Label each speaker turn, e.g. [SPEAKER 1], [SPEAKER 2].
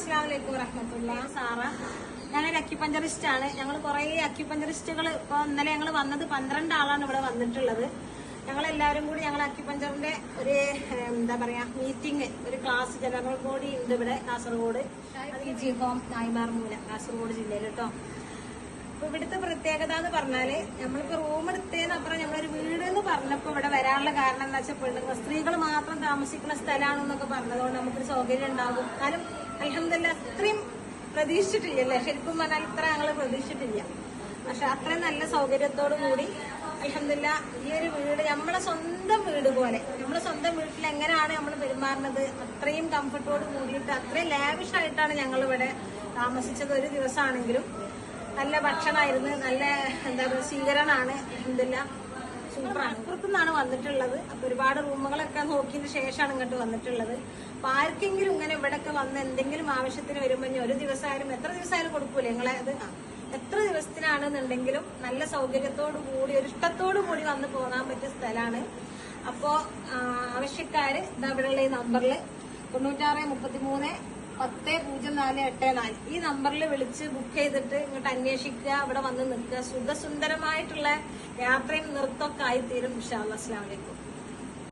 [SPEAKER 1] അസ്സലാമലൈക്കും വറഹ്മത്തുള്ളാഹി. സാറ, ഞാനൊരു അക്യുപഞ്ചറിസ്റ്റ് ആണ്. ഞങ്ങൾ കുറെ അക്യുപഞ്ചറിസ്റ്റുകൾ ഇപ്പൊ ഇന്നലെ ഞങ്ങൾ വന്നത് 12 ആളാണ് ഇവിടെ വന്നിട്ടുള്ളത്. ഞങ്ങളെല്ലാവരും കൂടി ഞങ്ങൾ അക്യുപഞ്ചറിന്റെ ഒരു എന്താ പറയാ മീറ്റിംഗ്, ഒരു ക്ലാസ് ജനറൽ ബോഡി ഉണ്ട് ഇവിടെ കാസർഗോഡ്. ഹോം നായ്മാർമൂല കാസർഗോഡ് ജില്ലയിൽ കേട്ടോ. അപ്പൊ ഇവിടുത്തെ പ്രത്യേകത എന്ന് പറഞ്ഞാല് നമ്മളിപ്പോ റൂം എടുത്തതിനപ്പുറം നമ്മളൊരു വീട് എന്ന് പറഞ്ഞപ്പോ ഇവിടെ വരാനുള്ള കാരണം എന്താ വെച്ചാൽ പെണ്ണുങ്ങൾ സ്ത്രീകൾ മാത്രം താമസിക്കുന്ന സ്ഥലമാണെന്നൊക്കെ പറഞ്ഞതുകൊണ്ട് നമുക്കൊരു സൗകര്യം ഉണ്ടാകും. എന്നാലും അൽഹംദുലില്ലാ അത്രയും പ്രതീക്ഷിച്ചിട്ടില്ലല്ലേ, ശരിക്കും പറഞ്ഞാൽ ഇത്ര ഞങ്ങൾ പ്രതീക്ഷിച്ചിട്ടില്ല. പക്ഷെ അത്രയും നല്ല സൗകര്യത്തോടു കൂടി അൽഹംദുലില്ലാ ഈ ഒരു വീട് നമ്മളെ സ്വന്തം വീട് പോലെ, നമ്മളെ സ്വന്തം വീട്ടിൽ എങ്ങനെയാണ് നമ്മൾ പെരുമാറുന്നത് അത്രയും കംഫർട്ടോട് കൂടിയിട്ട് അത്രയും ലാവിഷായിട്ടാണ് ഞങ്ങൾ ഇവിടെ താമസിച്ചത്. ഒരു ദിവസമാണെങ്കിലും നല്ല ഭക്ഷണമായിരുന്നു, നല്ല എന്താ പറയുക സ്വീകരണമാണ്. അൽഹംദുലില്ലാ സൂപ്പറാണ്. അപ്പുറത്തുനിന്നാണ് വന്നിട്ടുള്ളത്. അപ്പൊ ഒരുപാട് റൂമുകളൊക്കെ നോക്കിയതിന് ശേഷമാണ് ഇങ്ങോട്ട് വന്നിട്ടുള്ളത്. അപ്പൊ ആർക്കെങ്കിലും ഇങ്ങനെ ഇവിടെയൊക്കെ വന്ന് എന്തെങ്കിലും ആവശ്യത്തിന് വരുമ്പോൾ ഒരു ദിവസമായാലും എത്ര ദിവസമായാലും കൊടുക്കൂലേ നിങ്ങളെ അത്, എത്ര ദിവസത്തിനാണെന്നുണ്ടെങ്കിലും നല്ല സൗകര്യത്തോടു കൂടി ഒരു ഇഷ്ടത്തോടു കൂടി വന്ന് പോകാൻ പറ്റിയ സ്ഥലമാണ്. അപ്പോ ആവശ്യക്കാര് ഇതാ ഇവിടെയുള്ള ഈ നമ്പറിൽ 9633100484 ഈ നമ്പറിൽ വിളിച്ച് ബുക്ക് ചെയ്തിട്ട് ഇങ്ങോട്ട് അന്വേഷിക്കുക, ഇവിടെ വന്ന് നിൽക്കുക. സുഖസുന്ദരമായിട്ടുള്ള യാത്രയും നൃത്തമൊക്കെ ആയിത്തീരും ഇൻഷാ അല്ലാഹ്. അസ്സലാമു അലൈക്കും.